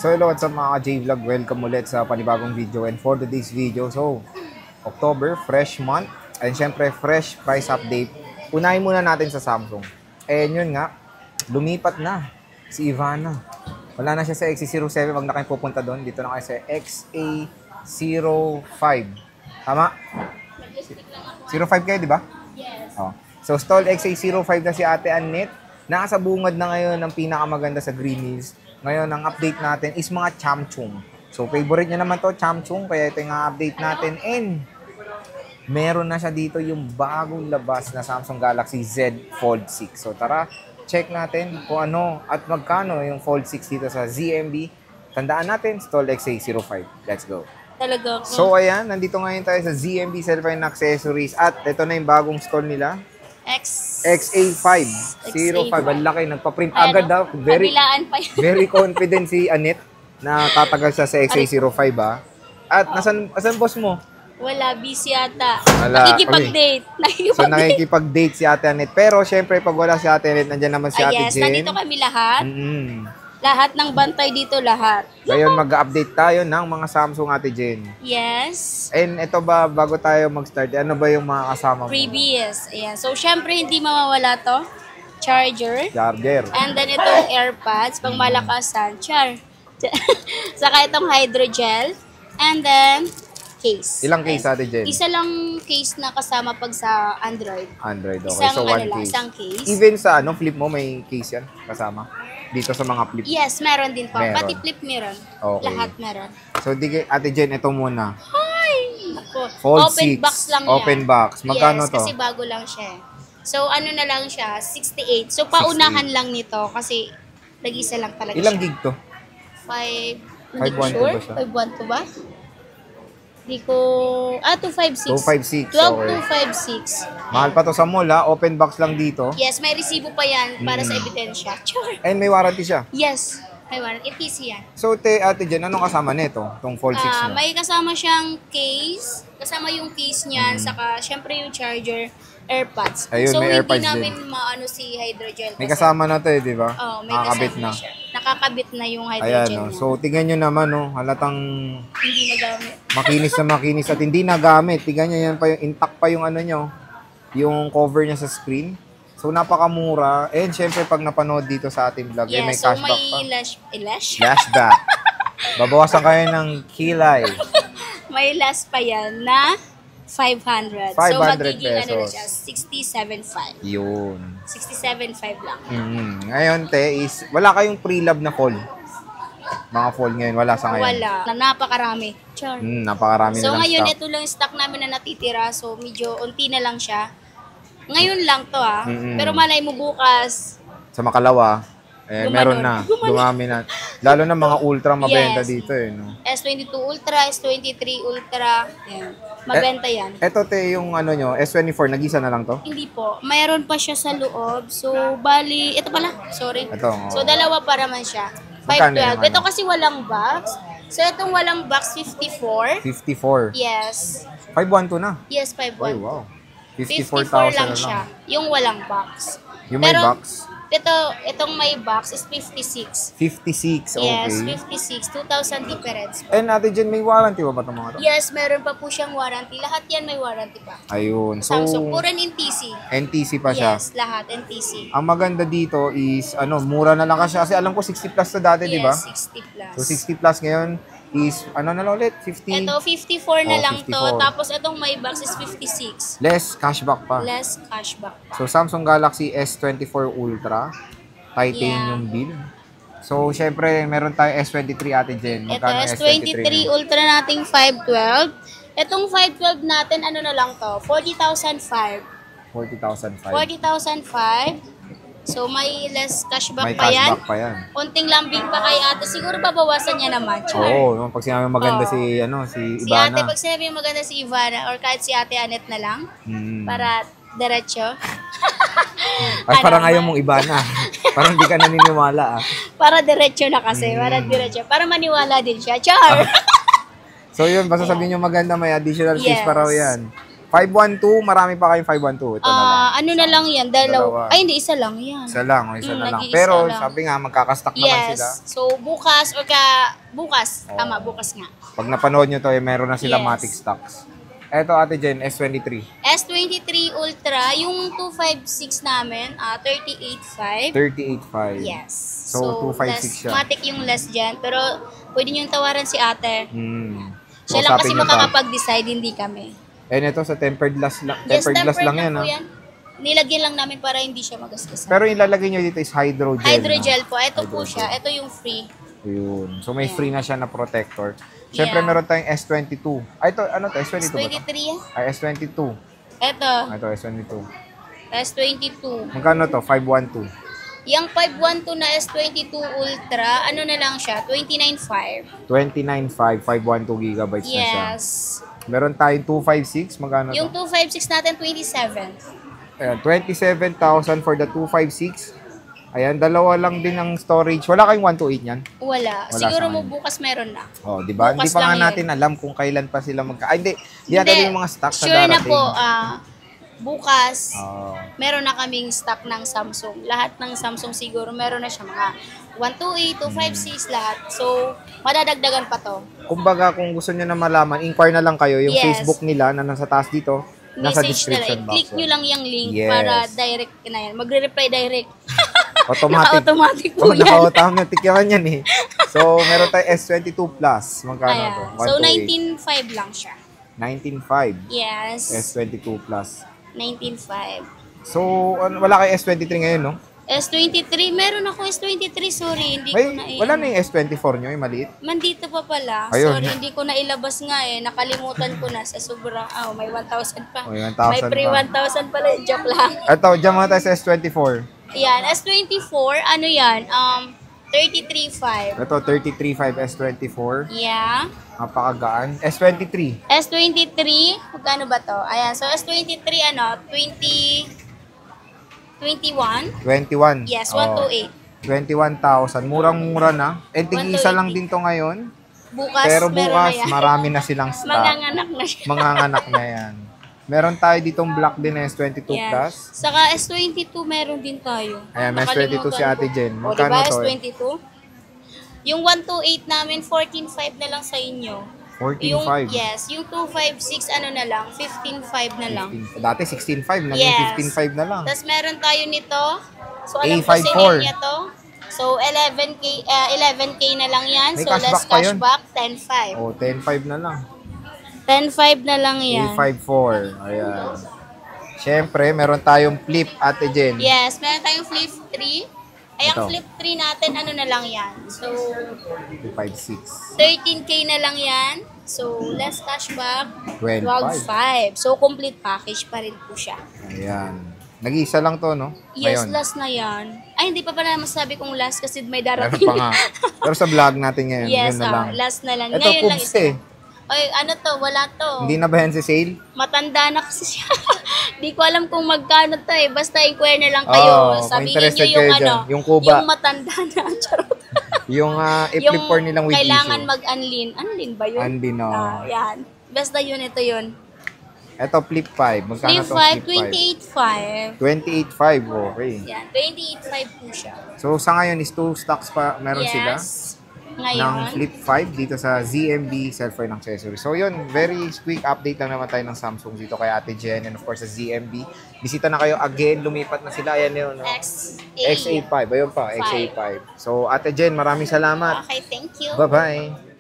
So hello, what's up mga J-Vlog? Welcome ulit sa panibagong video. And for today's video, so October, fresh month. And syempre, fresh price update. Unahin muna natin sa Samsung. And yun nga, lumipat na si Ivana. Wala na siya sa XA07. Wag na kayo pupunta doon. Dito na kayo sa XA05. Tama? 05 kayo, di ba? Yes. Oh. So, stall XA05 na si Ate Annette. Nasa bungad na ngayon ng pinakamaganda sa Green Hills. Ngayon, ang update natin is mga Chamchung. So, favorite niya naman to, Chamchung. Kaya ito yung update natin. And, meron na siya dito yung bagong labas na Samsung Galaxy Z Fold 6. So, tara, check natin kung ano at magkano yung Fold 6 dito sa ZMB. Tandaan natin, stall XA05. Let's go. Talaga. So, ayan, nandito ngayon tayo sa ZMB Cellphone Accessories. At ito na yung bagong stall nila. XA5. 05. Ang laki. Nagpa-print agad daw. Kabilaan pa yun. Very confident si Annette na tatagal siya sa XA05 ba. At nasan boss mo? Wala, busy ata. Wala. Nakikipag-date. So nakikipag-date si Ate Annette. Pero syempre pag wala si Ate Annette, nandiyan naman si Ate yes, Jen. nandito kami lahat. Lahat ng bantay dito, lahat. Ngayon mag-update tayo ng mga Samsung Ate Jen. Yes. And ito ba, bago tayo mag-start, ano ba yung mga kasama mo? Previous. Ayan. So, syempre, hindi mawawala to. Charger. Charger. And then, itong AirPods, pang malakasan. Saka itong hydrogel. And then, case. Ilang case Ate Jen? Isa lang case na kasama pag sa Android. Android, okay. Isang, So, one case. Isang case. Even sa flip mo, may case yan kasama? Dito sa mga flip? Yes, meron din po. Meron. Pati flip meron. Okay. Lahat meron. So, Ate Jen, ito muna. Hi! Ako. Fold Open 6. box lang Open yan. box. Magkano yes, to? kasi bago lang siya. So, ano na lang siya, 68. So, paunahan lang nito kasi nag-isa lang talaga Ilang siya. gig to? 5, hindi ko 512 sure. ba siya? 512 ba? Hindi ko, 256. 256, 12256. Mahal pa to sa mall ha. Open box lang dito. Yes, may resibo pa yan para sa ebidensya. Sure. And may warranty siya. Yes, may warranty. ETC yan. So, Ate Jen, anong kasama nito? Itong Fold 6 mo? May kasama siyang case. Kasama yung case niyan. Saka, syempre yung charger, AirPods. Ayun, so, may hindi AirPods namin din. maano si hydrogel. May kasama na to di ba? Oo, may Nakakabit kasama na. siya. Nakakabit na yung Ayan, hydrogel no. niya. So, tingnan nyo naman, no. Halatang Hindi nagamit. makinis na makinis at hindi nagamit. Tingnan nyo yan pa yung intact pa yung ano nyo. Yung cover niya sa screen. So, napakamura. And syempre, pag napanood dito sa ating vlog, Yeah, may so cashback pa. may lash? Cashback. Babawasan kayo ng kilay. May lash pa yan na 500. 500 so, magiging ano na pesos. siya, 67.5. Yun. 67.5 lang. Ngayon, is wala kayong pre-love na fall. Mga fall ngayon, wala sa ngayon. Wala. Na napakarami. Char. Napakarami So, na lang ngayon, stock. ito lang yung stock namin na natitira. So, medyo unti na lang siya. Ngayon lang to Pero malay mo bukas. Sa Makalawa, meron na. Gumanon. Dumami na. Lalo na mga ultra mabenta Yes. dito no. S22 Ultra, S23 Ultra. Yan. Mabenta yan. Eto yung ano nyo, S24, nag-isa na lang to? Hindi po. Mayroon pa siya sa loob. So, bali, ito pala. Sorry. Ito, oo. So, dalawa pa naman siya. Magkano 512. yung ano? Ito kasi walang box. So, itong walang box, 54. 54. Yes. 512 na. Yes, Ay, 512. wow. 54 54,000 lang na siya. lang. Yung walang box. Yung may Pero, box? Itong may box is 56. 56, okay. Yes, 56. 2,000 difference. And Ate Jen, may warranty ba itong mga to? Yes, meron pa po siyang warranty. Lahat yan may warranty pa. Ayun. So, Samsung, puro NTC. NTC pa siya. Yes, lahat NTC. Ang maganda dito is, mura na lang kasi alam ko 60 plus to dati, di ba? Yes, 60 plus. So, 60 plus ngayon is, na lang ulit? 50? Ito, 54 na Oh, lang to. 54. Tapos itong may box is 56. Less cashback pa. Less cashback. So, Samsung Galaxy S24 Ultra, titanium build. So, syempre, meron tayo S23 Ate Jen. Ito, Magkano S23 Ultra nating 512. Itong 512 natin, ano na lang to? 40,005. 40,005. 40,005. So, may less cashback May pa yan. cashback pa yan. Konting lambing pa kay ate. Siguro babawasan niya naman. Char. Oo, no? Pag sinabi maganda Oo. si Si ate, Ivana. pag sinabi yung maganda si Ivana or kahit si ate Annette na lang, para diretso. Ay, parang Ano ayaw naman? mong Ivana. Parang di ka naniniwala. Para diretso na kasi. Para diretso. Para maniwala din siya. Char! So yun, basta sabihin nyo maganda, may additional case Yes. pa raw yan. 512, marami pa kayong 512. Ito na lang. Ano na lang yan? Dalawa. Ay, hindi, isa lang yan. Isa lang, o isa na lang. nag-iisa Pero lang. sabi nga, magkakastock naman Yes. sila. So, bukas, bukas. Tama, bukas nga. Pag napanood nyo to, meron na sila Yes. Matic stocks. Eto, Ate Jen, S23. S23 Ultra, yung 256 namin, 38.5. 38.5. Yes. So, 256 siya. Matic yung less dyan. Pero, pwede nyo tawaran si ate. So, Siya lang kasi usapin nyo pa. makakapag-decide, hindi kami. Ito sa tempered glass lang. Yes, Tempered glass lang yan, po ha? yan. Nilagyan lang namin para hindi siya magasgasan. Pero ilalagay nyo dito is hydrogel. Hydrogel po. Ito po Hydrogel. siya. Ito yung free. Yun. So, may Ayan. free na siya na protector. Siyempre, Yeah. meron tayong S22. Ay, ito, ano to? S22 ba to? S23 yan. Ay, S22. Ito. Ito, S22. S22. Magkano to? 512. Yung 512 na S22 Ultra, ano na lang siya? 29.5. 29.5, 512 gigabytes na siya. Yes. Meron tayong 256. Magkano Yung to? 256 natin, 27. Ayan, 27,000 for the 256. Ayan, dalawa lang din ang storage. Wala kayong 128 yan? Wala. Wala Siguro sa mo kanya. bukas meron na. Oh, di ba? Hindi Bukas pa nga lang yun. natin alam kung kailan pa sila Ay, hindi. Di natin yung mga stock na Sure na darating. po, bukas, Oh. meron na kaming stock ng Samsung. Lahat ng Samsung siguro meron na siya mga 128, 256, lahat. So, madadagdagan pa to. Kumbaga, kung gusto niyo na malaman, inquire na lang kayo. Yung Yes. Facebook nila na nasa taas dito, nasa Message na description lang. box. Click nyo lang yung link Yes. para direct na yan. Magre-reply direct. Automatic. Naka-automatic po yan. Naka-automatic yan yan eh. So, meron tayo S22 Plus. Magkano Ayan. to? So, 128. 19.5 lang siya. 19.5. Yes. S22 Plus. 19.5. So, wala kayo S23 ngayon, no? S23, meron ako S23, sorry, hindi May, ko na wala na yung S24 nyo, yung maliit. Mandito pa pala. Ayun. Sorry, hindi ko na ilabas nga eh. Nakalimutan ko na sa sobrang, may 1,000 pa. Oh, may 1,000 May pre pa. 1,000 pala, joke lang. Ito, dyan mga tayo sa S24. Yan, S24, ano yan? 33.5. Ito, 33.5 S24. Yeah. Napakagaan. S23. S23, magkano ba to? Ayan, so S23, 21? 21. Yes, Oh, 128. 21,000. Murang-mura na. Eh, tig-isa 128. lang din to ngayon. Bukas, Pero meron na bukas, yan. marami na silang stock. Manganganak na siya. Manganganak na yan. Meron tayo ditong black din na S22 Yan. Plus. Saka S22 meron din tayo. Ayan, may S22 si Ate Jen. O, Magkano diba to? S22? Yung 128 namin, 14.5 na lang sa inyo. 14.5. Yes, yung 256, ano na lang, 15.5 na lang. 15. Dati 16.5, naging Yes. 15.5 na lang. Tapos meron tayo nito. So, alam ko A54. sinil niya to. So, 11K na lang yan. May So, less cashback pa yun. cashback, 10.5. Oh, 10.5 na lang. 10.5 na lang yan. A54. Ayan. Siyempre, meron tayong flip, Ate Jen. Yes, meron tayong flip 3. Ay, ang Ito. flip 3 natin, ano na lang yan. So, 256. 13K na lang yan. So, less cashback, 12.5. 12.5. So, complete package pa rin po siya. Ayan. Nag-iisa lang to, no? Yes, Ngayon. last na yan. Ay, hindi pa pala masabi kong last kasi may Meron darating. pa nga. Pero sa vlog natin ngayon, Yes, yun na lang. last na lang. Ito, Ngayon lang Cubs isa. eh. Ay, ano to? Wala to. Hindi na ba yan si sale? Matanda na kasi siya. Di ko alam kung magkano to eh. Basta inquire na lang kayo. Oo, kung Sabihin interested nyo yung kayo ano, dyan. Yung Kuba. yung matanda na. Charot. Yung i-flip for nilang with kailangan issue. mag-unlin. Unlin ba yun? Unlin, oo. Yan. Basta yun, ito yun. Ito, flip 5. Magkano Flip to? 5, 28.5. 28.5. Okay. Yan, 28.5 po siya. So, sa ngayon is 2 stocks pa meron sila. Yes. Ng Ngayon. Flip 5 dito sa ZMB Cellphone Accessories. So yun, very quick update lang naman tayo ng Samsung dito kay Ate Jen and of course sa ZMB. Bisita na kayo again, lumipat na sila. Ayan yun. No? XA. XA5. Ayun pa, XA5. So Ate Jen, maraming salamat. Okay, thank you. Bye-bye.